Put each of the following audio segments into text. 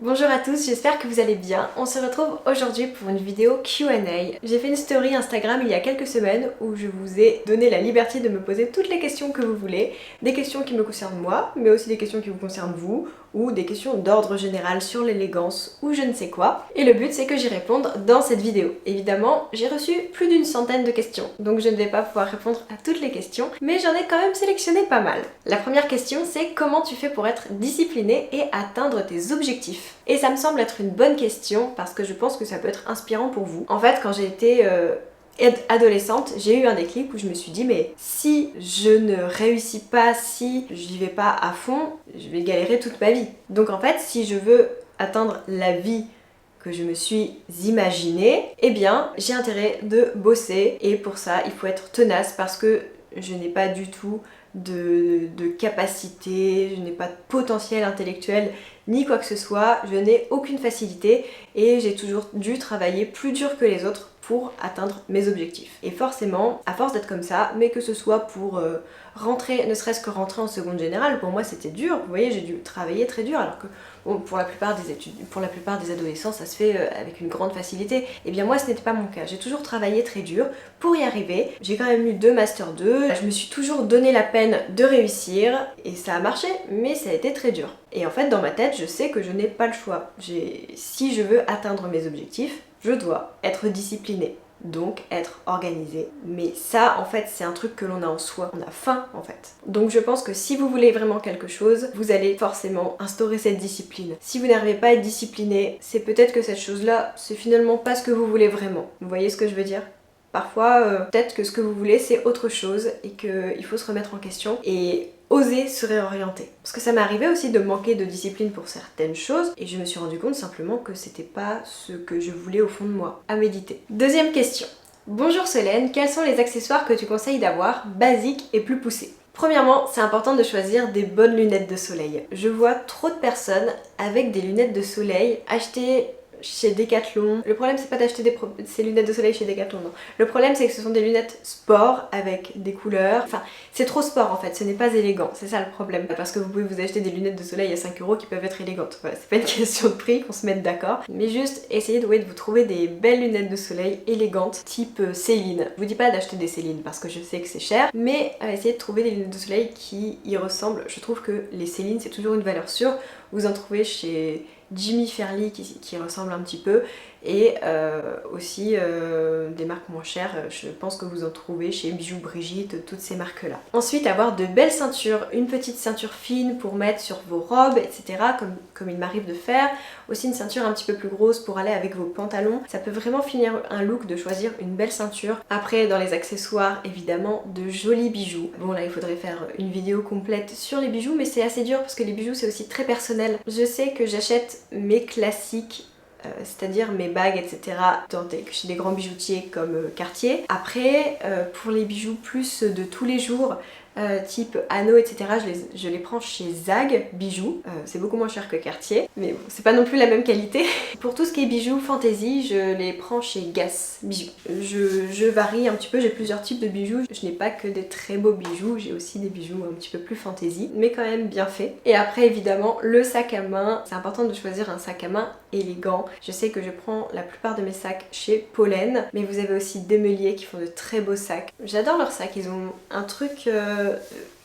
Bonjour à tous, j'espère que vous allez bien. On se retrouve aujourd'hui pour une vidéo Q&A. J'ai fait une story Instagram il y a quelques semaines où je vous ai donné la liberté de me poser toutes les questions que vous voulez, des questions qui me concernent moi, mais aussi des questions qui vous concernent vous, ou des questions d'ordre général sur l'élégance ou je ne sais quoi. Et le but c'est que j'y réponde dans cette vidéo. Évidemment, j'ai reçu plus d'une centaine de questions, donc je ne vais pas pouvoir répondre à toutes les questions, mais j'en ai quand même sélectionné pas mal. La première question c'est comment tu fais pour être discipliné et atteindre tes objectifs? Et ça me semble être une bonne question parce que je pense que ça peut être inspirant pour vous. En fait, quand j'ai été adolescente, j'ai eu un déclic où je me suis dit mais si je ne réussis pas, si j'y vais pas à fond, je vais galérer toute ma vie. Donc en fait, si je veux atteindre la vie que je me suis imaginée, eh bien j'ai intérêt de bosser et pour ça il faut être tenace parce que je n'ai pas du tout de capacité, je n'ai pas de potentiel intellectuel ni quoi que ce soit, je n'ai aucune facilité et j'ai toujours dû travailler plus dur que les autres pour atteindre mes objectifs. Et forcément, à force d'être comme ça, mais que ce soit pour rentrer, ne serait-ce que rentrer en seconde générale, pour moi c'était dur, vous voyez, j'ai dû travailler très dur alors que bon, pour la plupart des adolescents ça se fait avec une grande facilité. Et bien moi ce n'était pas mon cas, j'ai toujours travaillé très dur pour y arriver, j'ai quand même eu 2 Master 2, je me suis toujours donné la peine de réussir et ça a marché, mais ça a été très dur. Et en fait dans ma tête je sais que je n'ai pas le choix, si je veux atteindre mes objectifs, je dois être disciplinée. Donc être organisé. Mais ça en fait c'est un truc que l'on a en soi, on a faim en fait. Donc je pense que si vous voulez vraiment quelque chose, vous allez forcément instaurer cette discipline. Si vous n'arrivez pas à être discipliné, c'est peut-être que cette chose là c'est finalement pas ce que vous voulez vraiment. Vous voyez ce que je veux dire ? Parfois peut-être que ce que vous voulez c'est autre chose et qu'il faut se remettre en question et oser se réorienter. Parce que ça m'est arrivé aussi de manquer de discipline pour certaines choses et je me suis rendu compte simplement que c'était pas ce que je voulais au fond de moi. À méditer. Deuxième question. Bonjour Solène, quels sont les accessoires que tu conseilles d'avoir, basiques et plus poussés? Premièrement, c'est important de choisir des bonnes lunettes de soleil. Je vois trop de personnes avec des lunettes de soleil acheter chez Decathlon. Le problème c'est pas d'acheter ces lunettes de soleil chez Decathlon, non. Le problème c'est que ce sont des lunettes sport avec des couleurs. Enfin, c'est trop sport en fait, ce n'est pas élégant, c'est ça le problème. Parce que vous pouvez vous acheter des lunettes de soleil à 5€ qui peuvent être élégantes. Voilà, c'est pas une question de prix, qu'on se mette d'accord. Mais juste essayez de vous trouver des belles lunettes de soleil élégantes, type Céline. Je vous dis pas d'acheter des Céline parce que je sais que c'est cher, mais essayez de trouver des lunettes de soleil qui y ressemblent. Je trouve que les Céline c'est toujours une valeur sûre. Vous en trouvez chez Jimmy Fairly qui ressemble un petit peu et aussi des marques moins chères, je pense que vous en trouvez chez Bijoux Brigitte, toutes ces marques là. Ensuite avoir de belles ceintures, une petite ceinture fine pour mettre sur vos robes etc. comme il m'arrive de faire, aussi une ceinture un petit peu plus grosse pour aller avec vos pantalons, ça peut vraiment finir un look de choisir une belle ceinture. Après dans les accessoires évidemment de jolis bijoux, bon là il faudrait faire une vidéo complète sur les bijoux mais c'est assez dur parce que les bijoux c'est aussi très personnel. Je sais que j'achète mes classiques, c'est-à-dire mes bagues etc. chez des grands bijoutiers comme Cartier. Après pour les bijoux plus de tous les jours, type anneaux etc. je les prends chez Zag Bijoux, c'est beaucoup moins cher que Cartier mais bon, c'est pas non plus la même qualité. Pour tout ce qui est bijoux fantasy je les prends chez Gass Bijoux. Je varie un petit peu, j'ai plusieurs types de bijoux, je n'ai pas que des très beaux bijoux, j'ai aussi des bijoux un petit peu plus fantasy mais quand même bien faits. Et après évidemment le sac à main, c'est important de choisir un sac à main élégant. Je sais que je prends la plupart de mes sacs chez Pollen, mais vous avez aussi Demelier qui font de très beaux sacs. J'adore leurs sacs, ils ont un truc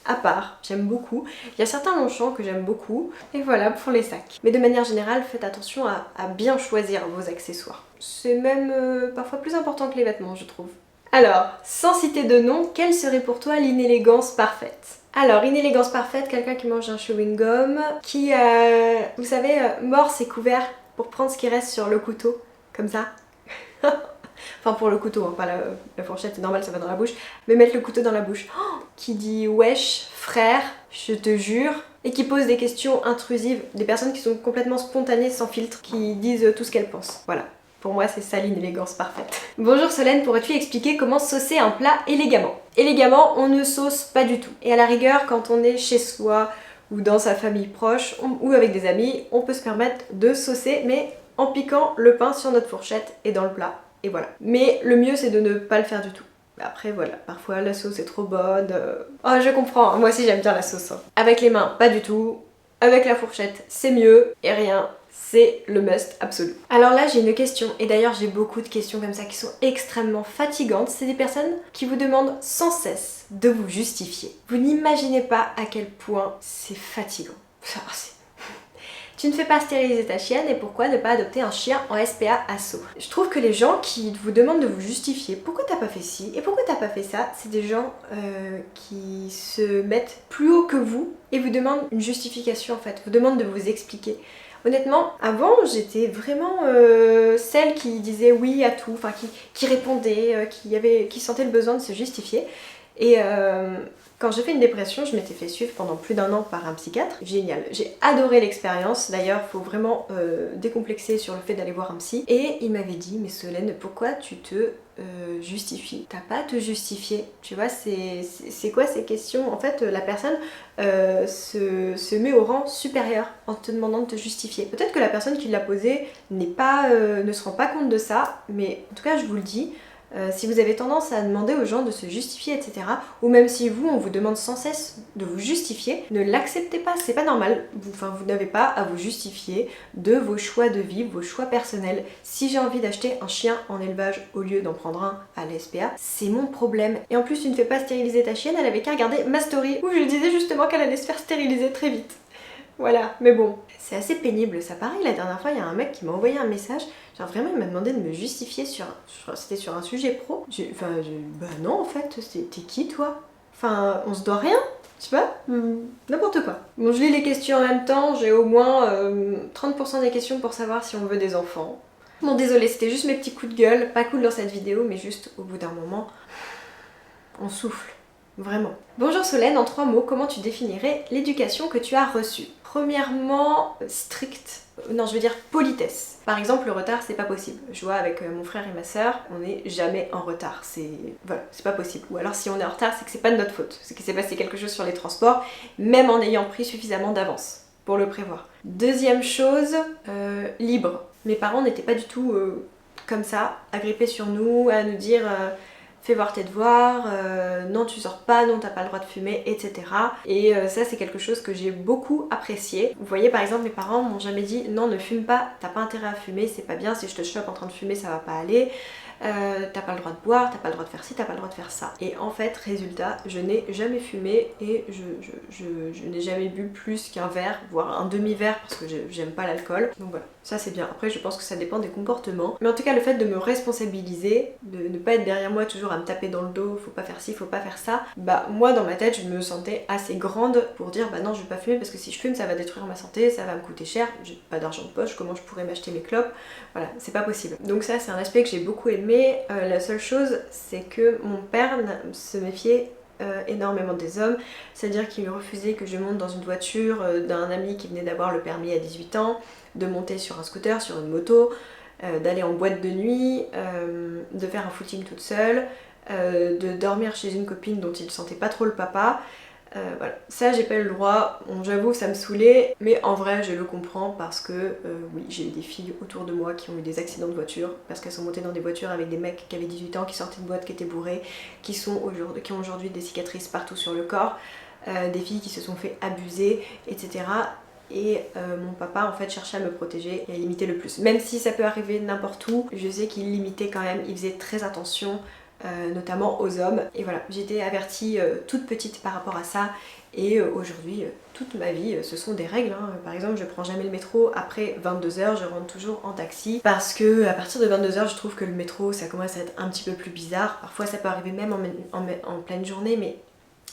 à part, j'aime beaucoup. Il y a certains Longchamp que j'aime beaucoup, et voilà pour les sacs. Mais de manière générale, faites attention à bien choisir vos accessoires. C'est même parfois plus important que les vêtements, je trouve. Alors, sans citer de nom, quelle serait pour toi l'inélégance parfaite? Alors, inélégance parfaite, quelqu'un qui mange un chewing-gum, qui, vous savez, mord ses couverts pour prendre ce qui reste sur le couteau, comme ça. Enfin pour le couteau, hein, pas la fourchette, c'est normal, ça va dans la bouche, mais mettre le couteau dans la bouche. Oh, qui dit wesh, frère, je te jure, et qui pose des questions intrusives, des personnes qui sont complètement spontanées, sans filtre, qui disent tout ce qu'elles pensent. Voilà. Pour moi, c'est ça l'inélégance parfaite. Bonjour Solène, pourrais-tu expliquer comment saucer un plat élégamment? Élégamment, on ne sauce pas du tout. Et à la rigueur, quand on est chez soi ou dans sa famille proche ou avec des amis, on peut se permettre de saucer, mais en piquant le pain sur notre fourchette et dans le plat. Et voilà. Mais le mieux, c'est de ne pas le faire du tout. Après voilà, parfois la sauce est trop bonne. Oh je comprends, moi aussi j'aime bien la sauce. Hein. Avec les mains, pas du tout. Avec la fourchette, c'est mieux. Et rien, c'est le must absolu. Alors là j'ai une question, et d'ailleurs j'ai beaucoup de questions comme ça qui sont extrêmement fatigantes. C'est des personnes qui vous demandent sans cesse de vous justifier. Vous n'imaginez pas à quel point c'est fatigant. Tu ne fais pas stériliser ta chienne et pourquoi ne pas adopter un chien en SPA asso? Je trouve que les gens qui vous demandent de vous justifier pourquoi t'as pas fait ci et pourquoi t'as pas fait ça, c'est des gens qui se mettent plus haut que vous et vous demandent une justification en fait, vous demandent de vous expliquer. Honnêtement, avant j'étais vraiment celle qui disait oui à tout, enfin qui répondait, qui sentait le besoin de se justifier. Et quand j'ai fait une dépression, je m'étais fait suivre pendant plus d'1 an par un psychiatre. Génial, j'ai adoré l'expérience. D'ailleurs, faut vraiment décomplexer sur le fait d'aller voir un psy. Et il m'avait dit, mais Solène, pourquoi tu te justifies? T'as pas à te justifier. Tu vois, c'est quoi ces questions? En fait, la personne se met au rang supérieur en te demandant de te justifier. Peut-être que la personne qui l'a posé ne se rend pas compte de ça, mais en tout cas, je vous le dis, si vous avez tendance à demander aux gens de se justifier, etc., ou même si vous, on vous demande sans cesse de vous justifier, ne l'acceptez pas, c'est pas normal. Vous n'avez pas à vous justifier de vos choix de vie, vos choix personnels. Si j'ai envie d'acheter un chien en élevage au lieu d'en prendre un à l'SPA, c'est mon problème. Et en plus, tu ne fais pas stériliser ta chienne, elle avait qu'à regarder ma story où je disais justement qu'elle allait se faire stériliser très vite. Voilà, mais bon, c'est assez pénible, ça pareil, la dernière fois il y a un mec qui m'a envoyé un message, genre vraiment il m'a demandé de me justifier c'était sur un sujet pro, bah non en fait, t'es qui toi? Enfin, on se doit rien, tu vois, n'importe quoi. Bon, je lis les questions en même temps, j'ai au moins 30% des questions pour savoir si on veut des enfants. Bon désolé, c'était juste mes petits coups de gueule, pas cool dans cette vidéo, mais juste au bout d'un moment, on souffle. Vraiment. Bonjour Solène, en 3 mots, comment tu définirais l'éducation que tu as reçue? Premièrement, strict. Non, je veux dire politesse. Par exemple, le retard, c'est pas possible. Je vois avec mon frère et ma soeur, on n'est jamais en retard. Voilà, c'est pas possible. Ou alors si on est en retard, c'est que c'est pas de notre faute. C'est qu'il s'est passé quelque chose sur les transports, même en ayant pris suffisamment d'avance pour le prévoir. Deuxième chose, libre. Mes parents n'étaient pas du tout comme ça, agrippés sur nous, à nous dire... fais voir tes devoirs, non tu sors pas, non t'as pas le droit de fumer, etc. Et ça c'est quelque chose que j'ai beaucoup apprécié. Vous voyez par exemple mes parents m'ont jamais dit non ne fume pas, t'as pas intérêt à fumer, c'est pas bien, si je te chope en train de fumer ça va pas aller. T'as pas le droit de boire, t'as pas le droit de faire ci, t'as pas le droit de faire ça. Et en fait, résultat, je n'ai jamais fumé et je n'ai jamais bu plus qu'un verre, voire un demi-verre parce que j'aime pas l'alcool. Donc voilà, ça c'est bien. Après, je pense que ça dépend des comportements. Mais en tout cas, le fait de me responsabiliser, de ne pas être derrière moi toujours à me taper dans le dos, faut pas faire ci, faut pas faire ça, bah moi dans ma tête, je me sentais assez grande pour dire bah non, je vais pas fumer parce que si je fume, ça va détruire ma santé, ça va me coûter cher, j'ai pas d'argent de poche, comment je pourrais m'acheter mes clopes? Voilà, c'est pas possible. Donc ça, c'est un aspect que j'ai beaucoup aimé. Mais la seule chose, c'est que mon père se méfiait énormément des hommes, c'est-à-dire qu'il me refusait que je monte dans une voiture d'un ami qui venait d'avoir le permis à 18 ans, de monter sur un scooter, sur une moto, d'aller en boîte de nuit, de faire un footing toute seule, de dormir chez une copine dont il sentait pas trop le papa. Voilà, ça j'ai pas eu le droit, bon, j'avoue ça me saoulait, mais en vrai je le comprends parce que oui j'ai eu des filles autour de moi qui ont eu des accidents de voiture parce qu'elles sont montées dans des voitures avec des mecs qui avaient 18 ans, qui sortaient de boîte, qui étaient bourrés, qui ont aujourd'hui des cicatrices partout sur le corps, des filles qui se sont fait abuser, etc. Et mon papa en fait cherchait à me protéger et à limiter le plus. Même si ça peut arriver n'importe où, je sais qu'il limitait quand même, il faisait très attention. Notamment aux hommes, et voilà, j'ai été avertie toute petite par rapport à ça, et aujourd'hui, toute ma vie, ce sont des règles, hein. Par exemple, je prends jamais le métro après 22h, je rentre toujours en taxi, parce que à partir de 22h, je trouve que le métro, ça commence à être un petit peu plus bizarre, parfois ça peut arriver même en pleine journée, mais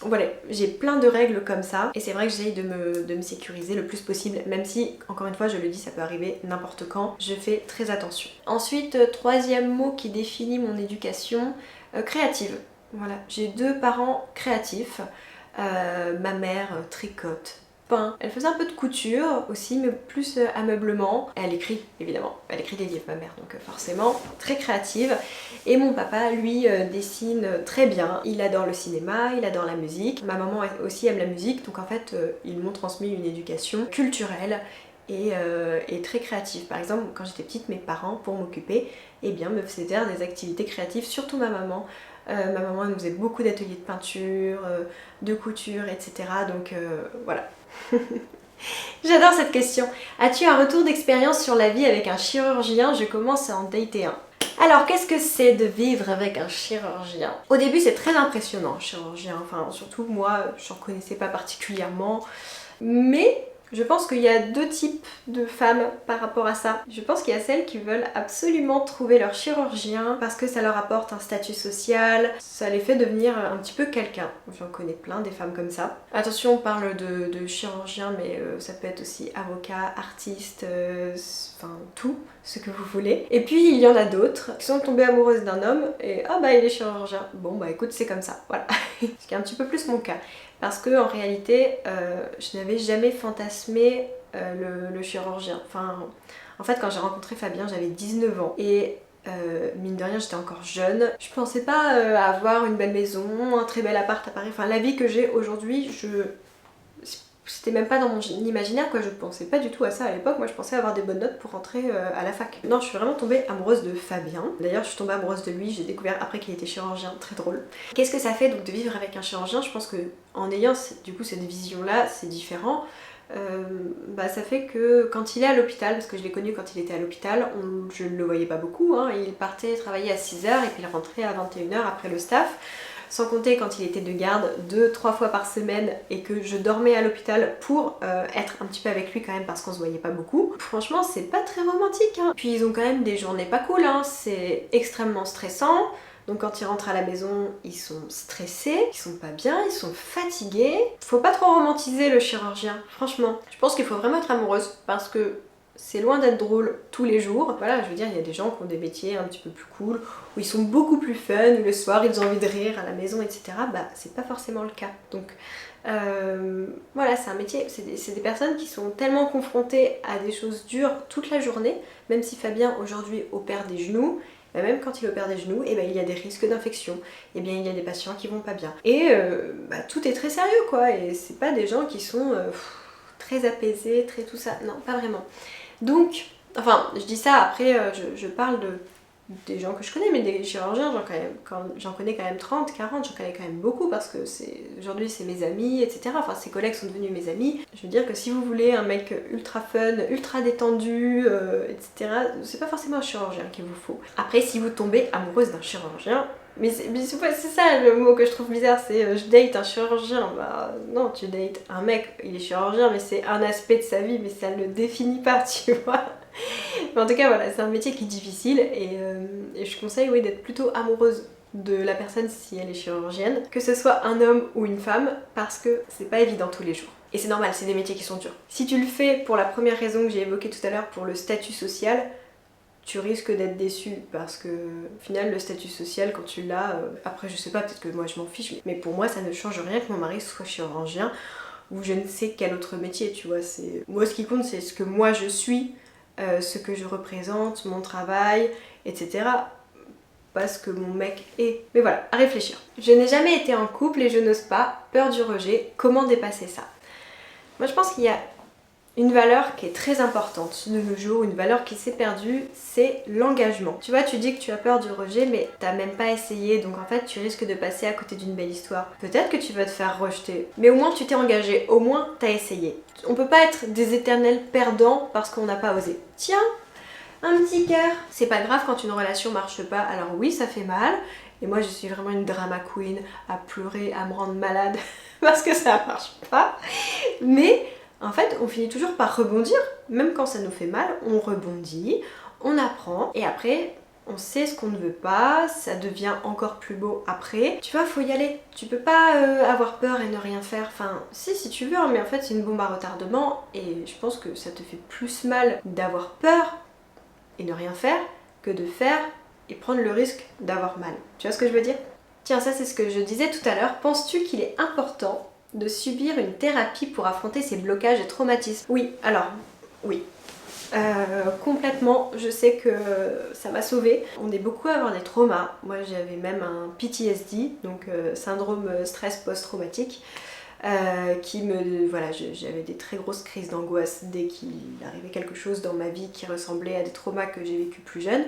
voilà, j'ai plein de règles comme ça, et c'est vrai que j'essaye de me sécuriser le plus possible, même si, encore une fois, je le dis, ça peut arriver n'importe quand, je fais très attention. Ensuite, troisième mot qui définit mon éducation, créative. Voilà, j'ai 2 parents créatifs, ma mère tricote, peint, elle faisait un peu de couture aussi, mais plus ameublement. Elle écrit, évidemment, elle écrit des livres, ma mère, donc forcément, très créative. Et mon papa, lui, dessine très bien, il adore le cinéma, il adore la musique. Ma maman aussi aime la musique, donc en fait, ils m'ont transmis une éducation culturelle et très créative. Par exemple, quand j'étais petite, mes parents, pour m'occuper, eh bien, me faisaient faire des activités créatives, surtout ma maman. Ma maman nous faisait beaucoup d'ateliers de peinture, de couture, etc. Donc voilà. J'adore cette question. As-tu un retour d'expérience sur la vie avec un chirurgien? Je commence à en dater un. Alors, qu'est-ce que c'est de vivre avec un chirurgien? Au début, c'est très impressionnant, chirurgien. Enfin, surtout moi, j'en connaissais pas particulièrement. Mais je pense qu'il y a deux types de femmes par rapport à ça. Je pense qu'il y a celles qui veulent absolument trouver leur chirurgien parce que ça leur apporte un statut social, ça les fait devenir un petit peu quelqu'un. J'en connais plein des femmes comme ça. Attention, on parle de chirurgien, mais ça peut être aussi avocat, artiste, enfin tout, ce que vous voulez. Et puis il y en a d'autres qui sont tombées amoureuses d'un homme et ah bah il est chirurgien. Bon bah écoute, c'est comme ça, voilà. Ce qui est un petit peu plus mon cas. Parce que en réalité, je n'avais jamais fantasmé le chirurgien. Enfin, en fait, quand j'ai rencontré Fabien, j'avais 19 ans. Et mine de rien, j'étais encore jeune. Je pensais pas avoir une belle maison, un très bel appart à Paris. Enfin, la vie que j'ai aujourd'hui, c'était même pas dans mon imaginaire, quoi. Je pensais pas du tout à ça à l'époque. Moi, je pensais avoir des bonnes notes pour rentrer à la fac. Non, je suis vraiment tombée amoureuse de Fabien. D'ailleurs, je suis tombée amoureuse de lui. J'ai découvert après qu'il était chirurgien. Très drôle. Qu'est-ce que ça fait donc de vivre avec un chirurgien? Je pense que en ayant du coup cette vision-là, c'est différent. Ça fait que quand il est à l'hôpital, parce que je l'ai connu quand il était à l'hôpital, je ne le voyais pas beaucoup, hein. Il partait travailler à 6 h et puis il rentrait à 21 h après le staff. Sans compter quand il était de garde 2-3 fois par semaine et que je dormais à l'hôpital pour être un petit peu avec lui quand même parce qu'on se voyait pas beaucoup. Franchement, c'est pas très romantique, hein. Puis ils ont quand même des journées pas cool, hein. C'est extrêmement stressant. Donc quand ils rentrent à la maison, ils sont stressés, ils sont pas bien, ils sont fatigués. Faut pas trop romantiser le chirurgien, franchement. Je pense qu'il faut vraiment être amoureuse parce que c'est loin d'être drôle tous les jours. Voilà, je veux dire, il y a des gens qui ont des métiers un petit peu plus cool, où ils sont beaucoup plus fun, où le soir ils ont envie de rire à la maison, etc. Bah, c'est pas forcément le cas. Donc voilà, c'est un métier, c'est des personnes qui sont tellement confrontées à des choses dures toute la journée, même si Fabien aujourd'hui opère des genoux. Même quand il opère des genoux, il y a des risques d'infection, il y a des patients qui vont pas bien. Et tout est très sérieux, quoi, et c'est pas des gens qui sont très apaisés, très tout ça, non, pas vraiment. Donc, enfin, je dis ça, après je parle des gens que je connais, mais des chirurgiens, j'en connais quand même 30, 40, j'en connais quand même beaucoup parce que aujourd'hui c'est mes amis, etc. Enfin, ses collègues sont devenus mes amis. Je veux dire que si vous voulez un mec ultra fun, ultra détendu, etc., c'est pas forcément un chirurgien qu'il vous faut. Après, si vous tombez amoureuse d'un chirurgien, mais c'est ça le mot que je trouve bizarre, c'est je date un chirurgien. Bah non, tu dates un mec, il est chirurgien, mais c'est un aspect de sa vie, mais ça ne le définit pas, tu vois. Mais en tout cas, voilà, c'est un métier qui est difficile et je conseille, oui, d'être plutôt amoureuse de la personne si elle est chirurgienne, que ce soit un homme ou une femme, parce que c'est pas évident tous les jours. Et c'est normal, c'est des métiers qui sont durs. Si tu le fais pour la première raison que j'ai évoquée tout à l'heure, pour le statut social, tu risques d'être déçu parce que au final le statut social quand tu l'as, après je sais pas, peut-être que moi je m'en fiche, mais pour moi ça ne change rien que mon mari soit chirurgien ou je ne sais quel autre métier, tu vois. Moi ce qui compte c'est ce que moi je suis, ce que je représente, mon travail, etc. Pas ce que mon mec est. Mais voilà, à réfléchir. Je n'ai jamais été en couple et je n'ose pas, peur du rejet, comment dépasser ça? Moi je pense qu'il y a une valeur qui est très importante de nos jours, une valeur qui s'est perdue, c'est l'engagement. Tu vois, tu dis que tu as peur du rejet, mais t'as même pas essayé, donc en fait tu risques de passer à côté d'une belle histoire. Peut-être que tu vas te faire rejeter, mais au moins tu t'es engagé, au moins t'as essayé. On peut pas être des éternels perdants parce qu'on n'a pas osé. Tiens, un petit cœur. C'est pas grave quand une relation marche pas, alors oui, ça fait mal, et moi je suis vraiment une drama queen, à pleurer, à me rendre malade parce que ça marche pas, mais en fait, on finit toujours par rebondir, même quand ça nous fait mal, on rebondit, on apprend, et après, on sait ce qu'on ne veut pas, ça devient encore plus beau après. Tu vois, faut y aller. Tu peux pas avoir peur et ne rien faire. Enfin, si tu veux, hein, mais en fait, c'est une bombe à retardement, et je pense que ça te fait plus mal d'avoir peur et ne rien faire que de faire et prendre le risque d'avoir mal. Tu vois ce que je veux dire? Tiens, ça c'est ce que je disais tout à l'heure. Penses-tu qu'il est important de subir une thérapie pour affronter ses blocages et traumatismes? Oui, alors, oui. Complètement, je sais que ça m'a sauvée. On est beaucoup à avoir des traumas. Moi j'avais même un PTSD, donc syndrome stress post-traumatique, voilà, j'avais des très grosses crises d'angoisse dès qu'il arrivait quelque chose dans ma vie qui ressemblait à des traumas que j'ai vécu plus jeune.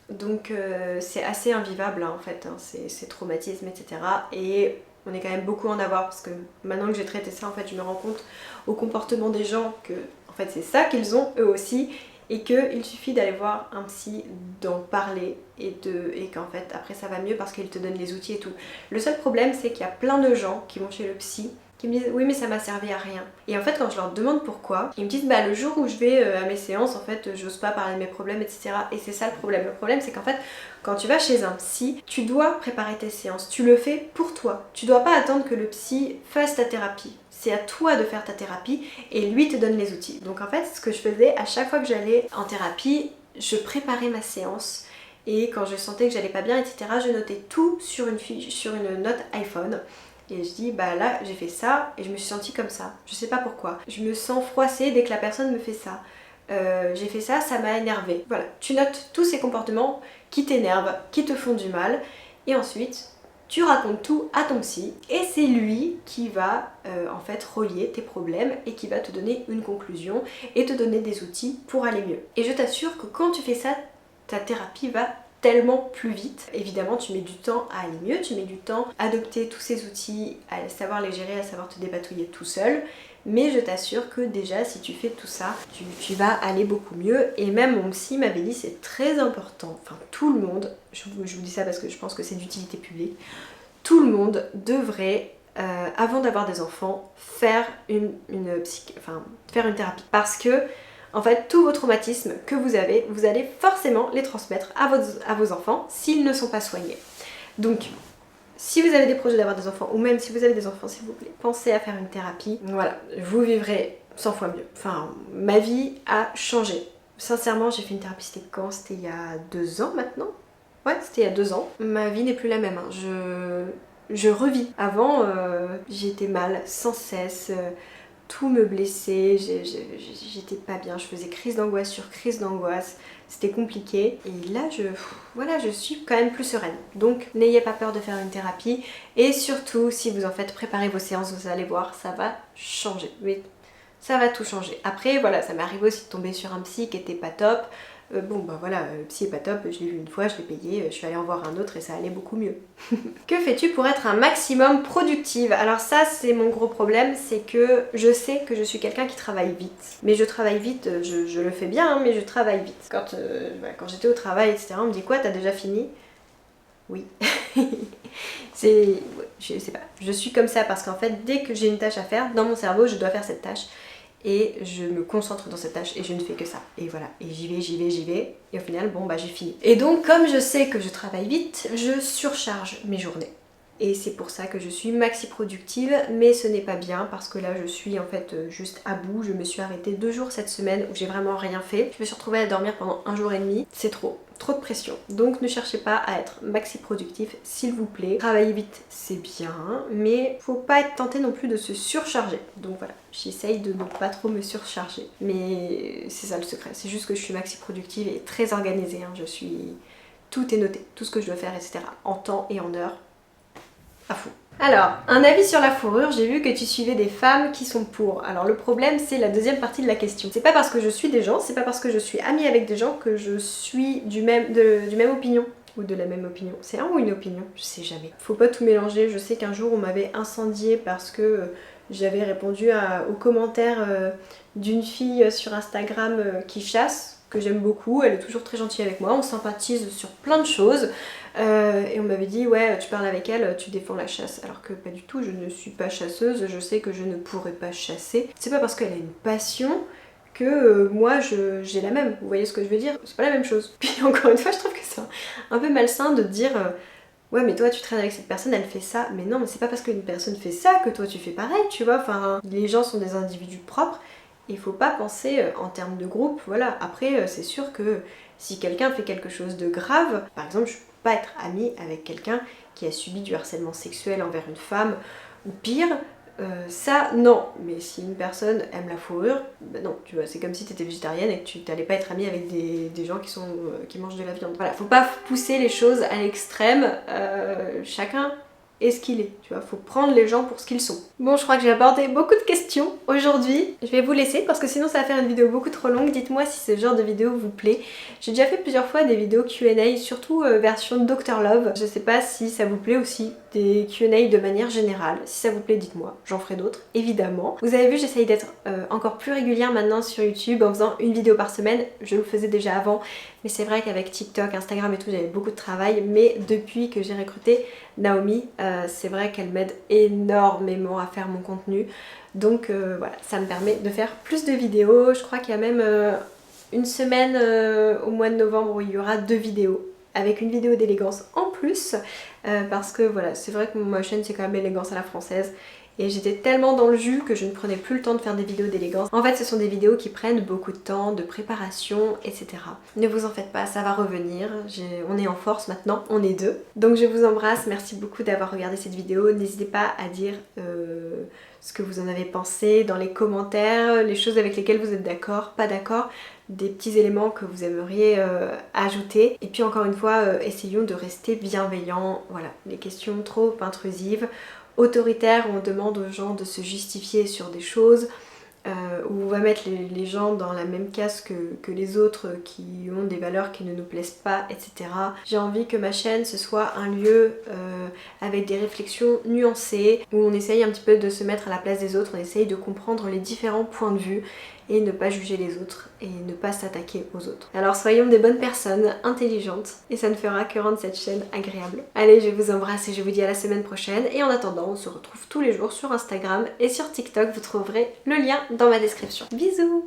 Donc c'est assez invivable, hein, en fait, hein, ces traumatismes, etc. Et on est quand même beaucoup en avoir parce que maintenant que j'ai traité ça, en fait, je me rends compte au comportement des gens que, en fait, c'est ça qu'ils ont eux aussi et qu'il suffit d'aller voir un psy, d'en parler et qu'en fait, après ça va mieux parce qu'il te donne les outils et tout. Le seul problème, c'est qu'il y a plein de gens qui vont chez le psy qui me disent oui mais ça m'a servi à rien. Et en fait quand je leur demande pourquoi, ils me disent bah le jour où je vais à mes séances en fait j'ose pas parler de mes problèmes etc. Et c'est ça le problème. Le problème c'est qu'en fait quand tu vas chez un psy, tu dois préparer tes séances, tu le fais pour toi. Tu dois pas attendre que le psy fasse ta thérapie. C'est à toi de faire ta thérapie et lui te donne les outils. Donc en fait ce que je faisais à chaque fois que j'allais en thérapie, je préparais ma séance. Et quand je sentais que j'allais pas bien, etc., je notais tout sur une fiche, sur une note iPhone. Et je dis bah là j'ai fait ça et je me suis sentie comme ça. Je sais pas pourquoi. Je me sens froissée dès que la personne me fait ça. J'ai fait ça, ça m'a énervée. Voilà, tu notes tous ces comportements qui t'énervent, qui te font du mal. Et ensuite, tu racontes tout à ton psy. Et c'est lui qui va en fait relier tes problèmes et qui va te donner une conclusion et te donner des outils pour aller mieux. Et je t'assure que quand tu fais ça, ta thérapie va tellement plus vite. Évidemment tu mets du temps à aller mieux, tu mets du temps à adopter tous ces outils, à savoir les gérer, à savoir te dépatouiller tout seul, mais je t'assure que déjà si tu fais tout ça, tu vas aller beaucoup mieux. Et même mon psy m'avait dit c'est très important, enfin tout le monde, je vous dis ça parce que je pense que c'est d'utilité publique, tout le monde devrait avant d'avoir des enfants faire une thérapie parce que en fait, tous vos traumatismes que vous avez, vous allez forcément les transmettre à vos enfants s'ils ne sont pas soignés. Donc, si vous avez des projets d'avoir des enfants, ou même si vous avez des enfants, s'il vous plaît, pensez à faire une thérapie. Voilà, vous vivrez 100 fois mieux. Enfin, ma vie a changé. Sincèrement, j'ai fait une thérapie, c'était quand? C'était il y a 2 ans maintenant. Ouais, c'était il y a 2 ans. Ma vie n'est plus la même. Hein. Je revis. Avant, j'étais mal sans cesse. Tout me blessait, j'étais pas bien, je faisais crise d'angoisse sur crise d'angoisse, c'était compliqué. Et là, je suis quand même plus sereine. Donc, n'ayez pas peur de faire une thérapie. Et surtout, si vous en faites, préparez vos séances, vous allez voir, ça va changer. Mais ça va tout changer. Après, voilà, ça m'est arrivé aussi de tomber sur un psy qui était pas top. Bon bah voilà, le psy est pas top, je l'ai vu une fois, je l'ai payé, je suis allée en voir un autre et ça allait beaucoup mieux. Que fais-tu pour être un maximum productive? Alors ça c'est mon gros problème, c'est que je sais que je suis quelqu'un qui travaille vite. Mais je travaille vite, je le fais bien, hein, mais je travaille vite. Quand j'étais au travail, etc., on me dit quoi, t'as déjà fini? Oui. Je sais pas, je suis comme ça parce qu'en fait dès que j'ai une tâche à faire, dans mon cerveau je dois faire cette tâche. Et je me concentre dans cette tâche et je ne fais que ça. Et voilà, et j'y vais, et au final, bon bah j'ai fini. Et donc comme je sais que je travaille vite, je surcharge mes journées. Et c'est pour ça que je suis maxi productive, mais ce n'est pas bien parce que là je suis en fait juste à bout. Je me suis arrêtée 2 jours cette semaine où j'ai vraiment rien fait. Je me suis retrouvée à dormir pendant 1 jour et demi. C'est trop de pression. Donc ne cherchez pas à être maxi productif, s'il vous plaît. Travailler vite, c'est bien, mais faut pas être tenté non plus de se surcharger. Donc voilà, j'essaye de ne pas trop me surcharger. Mais c'est ça le secret, c'est juste que je suis maxi productive et très organisée. Hein. Tout est noté, tout ce que je dois faire, etc. en temps et en heure. À fond. Alors, un avis sur la fourrure, j'ai vu que tu suivais des femmes qui sont pour. Alors le problème c'est la deuxième partie de la question. C'est pas parce que je suis des gens, c'est pas parce que je suis amie avec des gens que je suis du même opinion. Ou de la même opinion. C'est un ou une opinion? Je sais jamais. Faut pas tout mélanger. Je sais qu'un jour on m'avait incendié parce que j'avais répondu aux commentaires d'une fille sur Instagram qui chasse, que j'aime beaucoup, elle est toujours très gentille avec moi, on sympathise sur plein de choses. Et on m'avait dit ouais tu parles avec elle, tu défends la chasse, alors que pas du tout, je ne suis pas chasseuse, je sais que je ne pourrais pas chasser. C'est pas parce qu'elle a une passion que moi j'ai la même, vous voyez ce que je veux dire? C'est pas la même chose. Puis encore une fois je trouve que c'est un peu malsain de dire ouais mais toi tu traînes avec cette personne, elle fait ça, mais non mais c'est pas parce qu'une personne fait ça que toi tu fais pareil, tu vois, enfin les gens sont des individus propres. Il faut pas penser en termes de groupe, voilà. Après c'est sûr que si quelqu'un fait quelque chose de grave, par exemple je peux pas être amie avec quelqu'un qui a subi du harcèlement sexuel envers une femme, ou pire, ça non. Mais si une personne aime la fourrure, bah non, tu vois, c'est comme si tu étais végétarienne et que tu n'allais pas être amie avec des gens qui mangent de la viande. Voilà, faut pas pousser les choses à l'extrême, chacun est ce qu'il est, tu vois, faut prendre les gens pour ce qu'ils sont. Bon, je crois que j'ai abordé beaucoup de questions aujourd'hui. Je vais vous laisser parce que sinon ça va faire une vidéo beaucoup trop longue. Dites-moi si ce genre de vidéo vous plaît. J'ai déjà fait plusieurs fois des vidéos Q&A, surtout version Dr Love. Je sais pas si ça vous plaît aussi, des Q&A de manière générale. Si ça vous plaît, dites-moi, j'en ferai d'autres, évidemment. Vous avez vu, j'essaye d'être encore plus régulière maintenant sur YouTube en faisant une vidéo par semaine. Je le faisais déjà avant, mais c'est vrai qu'avec TikTok, Instagram et tout, j'avais beaucoup de travail. Mais depuis que j'ai recruté Naomi, c'est vrai qu'elle m'aide énormément à faire mon contenu. Donc voilà, ça me permet de faire plus de vidéos. Je crois qu'il y a même une semaine au mois de novembre où il y aura 2 vidéos, avec une vidéo d'élégance en plus, parce que voilà, c'est vrai que ma chaîne c'est quand même élégance à la française. Et j'étais tellement dans le jus que je ne prenais plus le temps de faire des vidéos d'élégance. En fait, ce sont des vidéos qui prennent beaucoup de temps, de préparation, etc. Ne vous en faites pas, ça va revenir. On est en force maintenant, on est 2. Donc je vous embrasse, merci beaucoup d'avoir regardé cette vidéo. N'hésitez pas à dire ce que vous en avez pensé dans les commentaires, les choses avec lesquelles vous êtes d'accord, pas d'accord, des petits éléments que vous aimeriez ajouter. Et puis encore une fois, essayons de rester bienveillants. Voilà, les questions trop intrusives, autoritaire, où on demande aux gens de se justifier sur des choses, où on va mettre les gens dans la même case que les autres qui ont des valeurs qui ne nous plaisent pas, etc. J'ai envie que ma chaîne ce soit un lieu avec des réflexions nuancées, où on essaye un petit peu de se mettre à la place des autres, on essaye de comprendre les différents points de vue et ne pas juger les autres et ne pas s'attaquer aux autres. Alors soyons des bonnes personnes, intelligentes, et ça ne fera que rendre cette chaîne agréable. Allez, je vous embrasse et je vous dis à la semaine prochaine, et en attendant, on se retrouve tous les jours sur Instagram et sur TikTok, vous trouverez le lien dans ma description. Bisous!